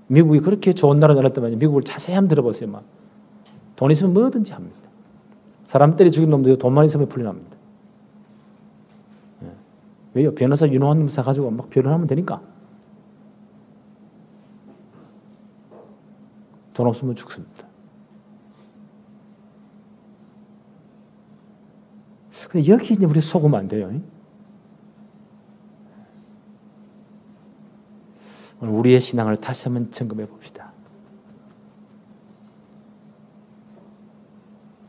미국이 그렇게 좋은 나라는 알았더만 미국을 자세히 한번 들어보세요. 막. 돈 있으면 뭐든지 합니다. 사람 때려 죽인 놈도 돈만 있으면 풀려납니다. 왜요? 변호사 유능한 놈 사가지고 막 변호하면 되니까. 돈 없으면 죽습니다. 근데 여기 이제 우리 속으면 안 돼요. 오늘 우리의 신앙을 다시 한번 점검해 봅시다.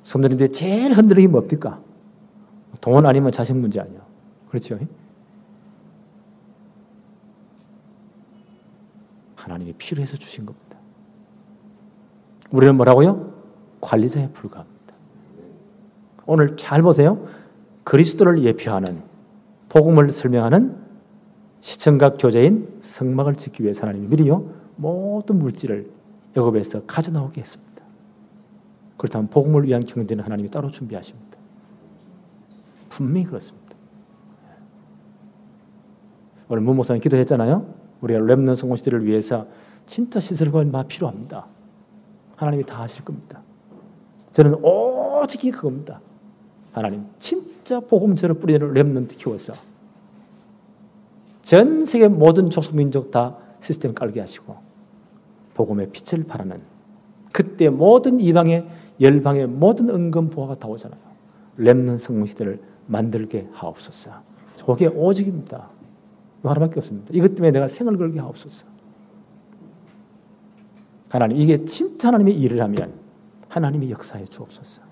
성도님들 제일 흔들리는 게 뭡니까? 돈 아니면 자식 문제 아니야. 그렇죠? 하나님이 필요해서 주신 겁니다. 우리는 뭐라고요? 관리자에 불과합니다. 오늘 잘 보세요. 그리스도를 예표하는 복음을 설명하는 시청각 교재인 성막을 짓기 위해서 하나님이 미리요 모든 물질을 애굽에서 가져나오게 했습니다. 그렇다면 복음을 위한 경제는 하나님이 따로 준비하십니다. 분명히 그렇습니다. 오늘 문 목사님 기도했잖아요. 우리가 렘넌트 성공시대를 위해서 진짜 시설과 막 필요합니다. 하나님이 다 하실 겁니다. 저는 오직 그겁니다. 하나님 진짜 복음처럼 뿌리는 렘넌트 키워서 전 세계 모든 족속 민족 다 시스템 깔게 하시고 복음의 빛을 발하는, 그때 모든 이방의 열방의 모든 은근 보화가 다 오잖아요. 렘넌트 성공시대를 만들게 하옵소서. 그게 오직입니다. 하나밖에 없습니다. 이것 때문에 내가 생을 걸게 하옵소서. 하나님, 이게 진짜 하나님의 일을 하면 하나님이 역사해 주옵소서.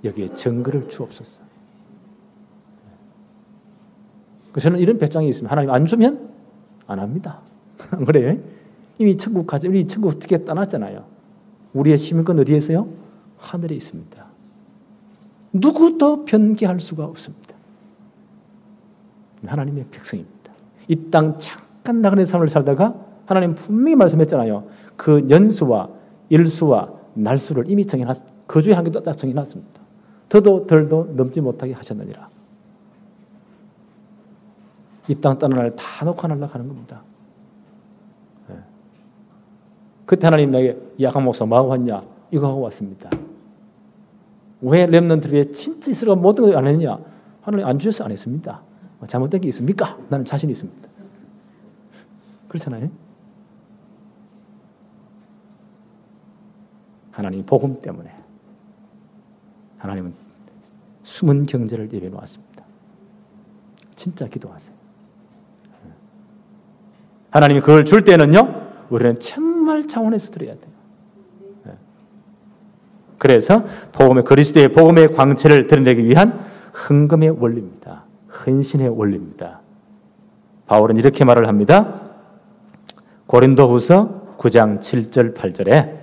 여기에 증거를 주옵소서. 저는 이런 배짱이 있으면 하나님 안 주면 안 합니다. 안 그래요? 이미 천국 가자. 우리 천국 티켓 따놨잖아요. 우리의 시민권 어디에 있어요? 하늘에 있습니다. 누구도 변개할 수가 없습니다. 하나님의 백성입니다. 이 땅 잠깐 나그네 삶을 살다가 하나님 분명히 말씀했잖아요. 그 년수와 일수와 날수를 이미 정해놨, 거주의 한계도 딱 정해놨습니다. 더도 덜도 넘지 못하게 하셨느니라. 이 땅 떠날 날 다 놓고 하늘나가 하는 겁니다. 그때 하나님 내게 야간 목사 뭐하고 왔냐? 이거 하고 왔습니다. 왜 렘넌트를 위해 진짜 이스라엘 모든 걸 안 했냐? 하나님 안 주셔서 안 했습니다. 잘못된 게 있습니까? 나는 자신이 있습니다. 그렇잖아요. 하나님 복음 때문에 하나님은 숨은 경제를 예배해 놓았습니다. 진짜 기도하세요. 하나님이 그걸 줄 때는요, 우리는 정말 차원에서 드려야 돼요. 그래서 복음의 그리스도의 복음의 광채를 드러내기 위한 헌금의 원리입니다. 헌신의 원리입니다. 바울은 이렇게 말을 합니다. 고린도후서 9장 7절 8절에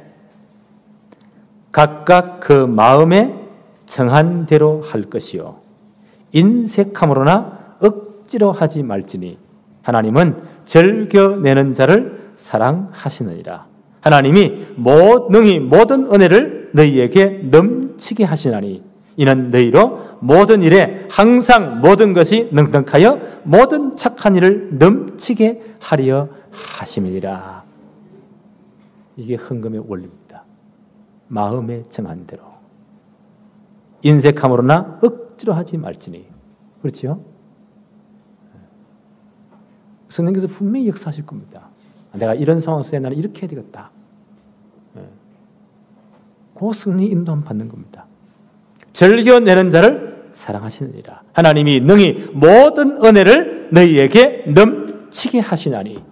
각각 그 마음에 정한 대로 할 것이요 인색함으로나 억지로 하지 말지니 하나님은 즐겨내는 자를 사랑하시느니라. 하나님이 능히 모든 은혜를 너희에게 넘치게 하시나니 이는 너희로 모든 일에 항상 모든 것이 넉넉하여 모든 착한 일을 넘치게 하려 하심이니라. 이게 헌금의 원리입니다. 마음에 정한 대로 인색함으로나 억지로 하지 말지니. 그렇죠? 성령께서 분명히 역사하실 겁니다. 내가 이런 상황 속에 나는 이렇게 해야 되겠다. 그 성령의 인도함 받는 겁니다. 즐겨내는 자를 사랑하시느니라. 하나님이 능히 모든 은혜를 너희에게 넘치게 하시나니.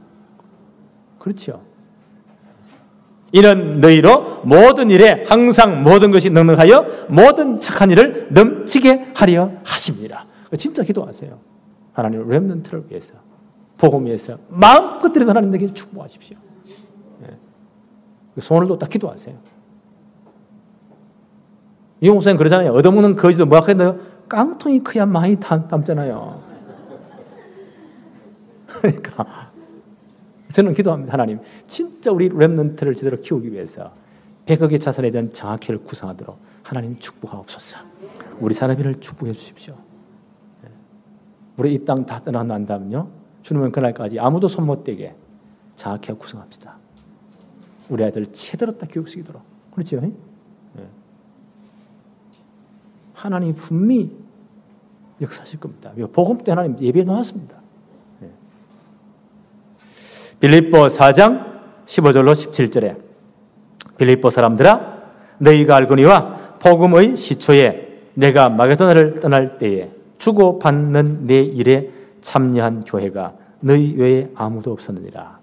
그렇죠? 이는 너희로 모든 일에 항상 모든 것이 넉넉하여 모든 착한 일을 넘치게 하려 하십니다. 진짜 기도하세요. 하나님 렘넌트를 위해서, 복음 위해서 마음껏 드려서 하나님에게 축복하십시오. 손을 놓다 기도하세요. 이 목사님 그러잖아요. 얻어먹는 거지도 뭐라고 했나요? 깡통이 커야 많이 담잖아요. 그러니까 저는 기도합니다. 하나님 진짜 우리 렘넌트를 제대로 키우기 위해서 100억의 자산에 대한 정확히를 구성하도록 하나님 축복하옵소서. 우리 사람들을 축복해 주십시오. 우리 이 땅 다 떠나고 난 다음요, 주님은 그날까지 아무도 손 못 대게 정확히 구성합시다. 우리 아이들 제대로 딱 교육시키도록. 그렇죠? 하나님이 분명히 역사하실 겁니다. 복음 때 하나님 예배해 놓았습니다. 빌립보 4장 15절로 17절에 빌립보 사람들아 너희가 알거니와 복음의 시초에 내가 마게도나를 떠날 때에 주고받는 내 일에 참여한 교회가 너희 외에 아무도 없었느니라.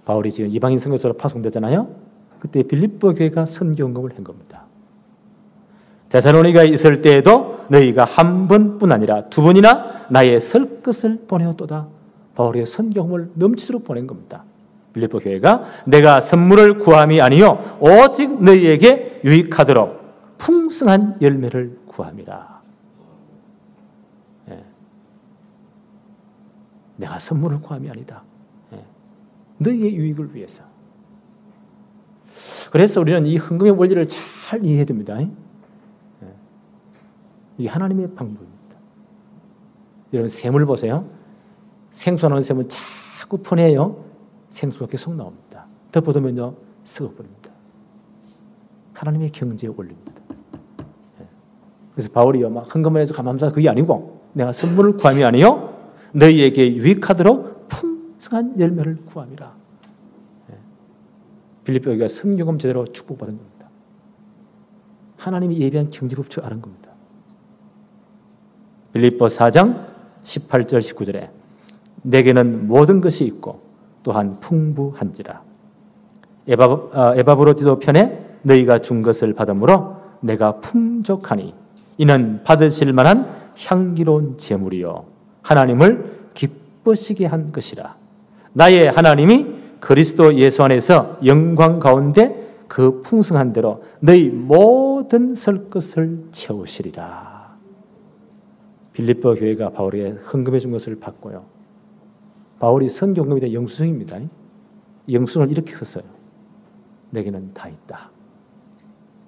바울이 지금 이방인 선교사로 파송되잖아요. 그때 빌립보 교회가 선교헌금을 한 겁니다. 데살로니가에 있을 때에도 너희가 한 번뿐 아니라 두 번이나 나의 설 것을 보내었도다. 바울의 선교헌금을 넘치도록 보낸 겁니다. 빌립보 교회가 내가 선물을 구함이 아니요 오직 너희에게 유익하도록 풍성한 열매를 구함이라. 내가 선물을 구함이 아니다. 너희의 유익을 위해서. 그래서 우리는 이 헌금의 원리를 잘 이해해야 됩니다. 이게 하나님의 방법입니다. 여러분 샘을 보세요. 생수 나오는 샘을 자꾸 퍼내요. 생수가 계속 나옵니다. 덮어두면요 썩어버립니다. 하나님의 경제의 원리입니다. 그래서 바울이요 막 헌금을 해서 감사합니다 그게 아니고 내가 선물을 구함이 아니요 너희에게 유익하도록 풍성한 열매를 구함이라. 빌립보 교회가 선교금 제대로 축복받은 겁니다. 하나님이 예비한 경제법칙을 아는 겁니다. 빌립보 4장 18절 19절에 내게는 모든 것이 있고 또한 풍부한지라. 에바브로디도 편에 너희가 준 것을 받음으로 내가 풍족하니 이는 받으실 만한 향기로운 제물이요 하나님을 기쁘시게 한 것이라. 나의 하나님이 그리스도 예수 안에서 영광 가운데 그 풍성한 대로 너희 모든 설 것을 채우시리라. 빌립보 교회가 바울에게 헌금해 준 것을 받고요. 바울이 선교헌금에 대한 영수증입니다. 영수증을 이렇게 썼어요. 내게는 다 있다.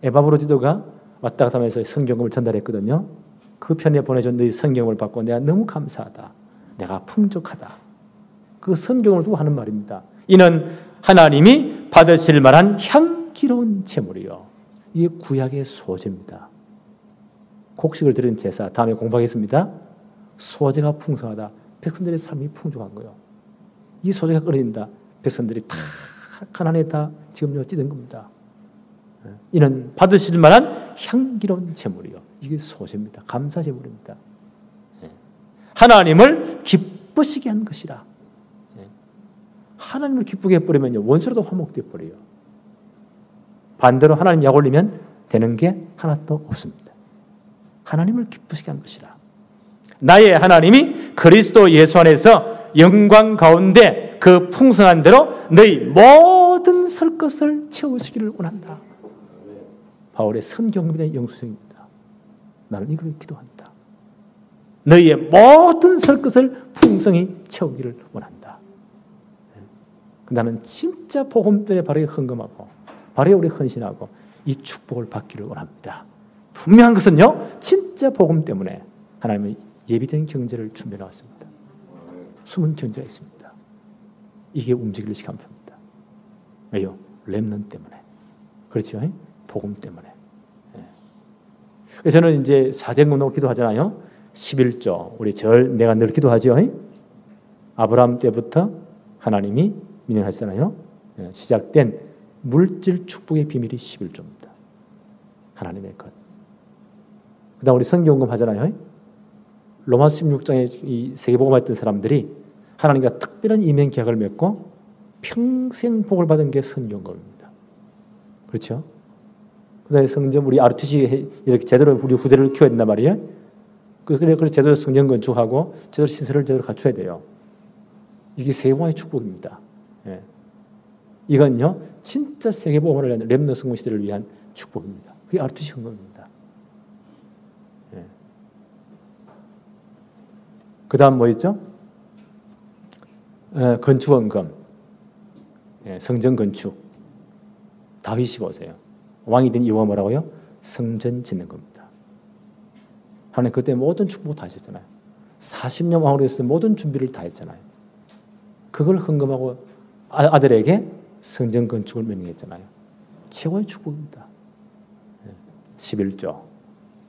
에바브로디도가 왔다 갔다 하면서 성경을 전달했거든요. 그 편에 보내준 너희 성경을 받고 내가 너무 감사하다. 내가 풍족하다. 그 성경을 두고 하는 말입니다. 이는 하나님이 받으실 만한 향기로운 제물이요. 이게 구약의 소제입니다. 곡식을 드린 제사, 다음에 공부하겠습니다. 소제가 풍성하다. 백성들의 삶이 풍족한 거예요. 이 소제가 끓인다. 백성들이 다 가난에 다 지금 찌든 겁니다. 이는 받으실 만한 향기로운 제물이요. 이게 소제입니다. 감사 제물입니다. 하나님을 기쁘시게 한 것이라. 하나님을 기쁘게 해버리면요, 원수로도 화목되어 버려요. 반대로 하나님 약 올리면 되는 게 하나도 없습니다. 하나님을 기쁘시게 한 것이라. 나의 하나님이 그리스도 예수 안에서 영광 가운데 그 풍성한 대로 너희 모든 설 것을 채우시기를 원한다. 바울의 선경입니다. 영수증입니다. 나는 이걸 기도한다. 너희의 모든 설 것을 풍성히 채우기를 원한다. 나는 진짜 복음 때문에 바르게 헌금하고 바르게 우리 헌신하고 이 축복을 받기를 원합니다. 분명한 것은요, 진짜 복음 때문에 하나님의 예비된 경제를 준비해 놨습니다. 숨은 경제가 있습니다. 이게 움직이는 시간표입니다. 왜요? 렘넌트 때문에. 그렇죠? 복음 때문에. 그래서 저는 이제 사대금으로 기도하잖아요. 11조, 우리 내가 늘 기도하죠. 아브라함 때부터 하나님이 민영하시잖아요. 시작된 물질 축복의 비밀이 11조입니다. 하나님의 것. 그 다음 우리 성경금 하잖아요. 로마서 16장에 이 세계복음 했던 사람들이 하나님과 특별한 이면 계약을 맺고 평생 복을 받은 게 성경금입니다. 그렇죠? 그 다음에 성전, 우리 RTC 이렇게 제대로 우리 후대를 키워야 된단 말이에요. 그래서 제대로 성전 건축하고 제대로 시설을 제대로 갖춰야 돼요. 이게 세계복음의 축복입니다. 예. 이건요, 진짜 세계복음을 위한 렘넌트 성공 시대를 위한 축복입니다. 그게 RTC 헌금입니다. 예. 그 다음 뭐 있죠? 건축 헌금, 성전 건축. 다윗이 보세요. 왕이 된 이유가 뭐라고요? 성전 짓는 겁니다. 하나님 그때 모든 축복 다 하셨잖아요. 40년 왕으로 했을 때 모든 준비를 다 했잖아요. 그걸 헌금하고 아들에게 성전 건축을 명령했잖아요. 최고의 축복입니다. 11조.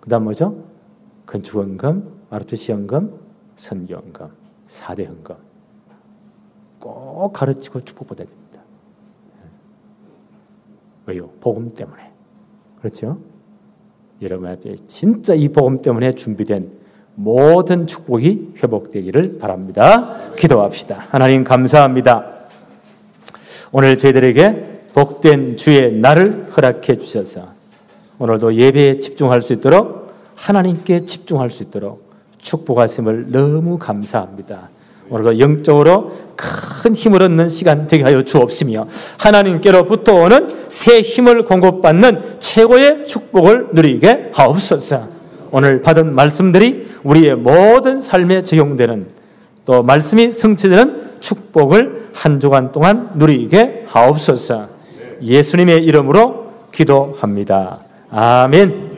그 다음 뭐죠? 건축 헌금, RTC 헌금, 선교 헌금, 4대 헌금. 꼭 가르치고 축복받아야 됩니다. 왜요? 복음 때문에. 그렇죠? 여러분한테 진짜 이 복음 때문에 준비된 모든 축복이 회복되기를 바랍니다. 기도합시다. 하나님 감사합니다. 오늘 저희들에게 복된 주의 날을 허락해 주셔서 오늘도 예배에 집중할 수 있도록 하나님께 집중할 수 있도록 축복하심을 너무 감사합니다. 오늘도 영적으로 큰 힘을 얻는 시간 되게 하여 주옵시며 하나님께로부터 오는 새 힘을 공급받는 최고의 축복을 누리게 하옵소서. 오늘 받은 말씀들이 우리의 모든 삶에 적용되는 또 말씀이 성취되는 축복을 한 주간 동안 누리게 하옵소서. 예수님의 이름으로 기도합니다. 아멘.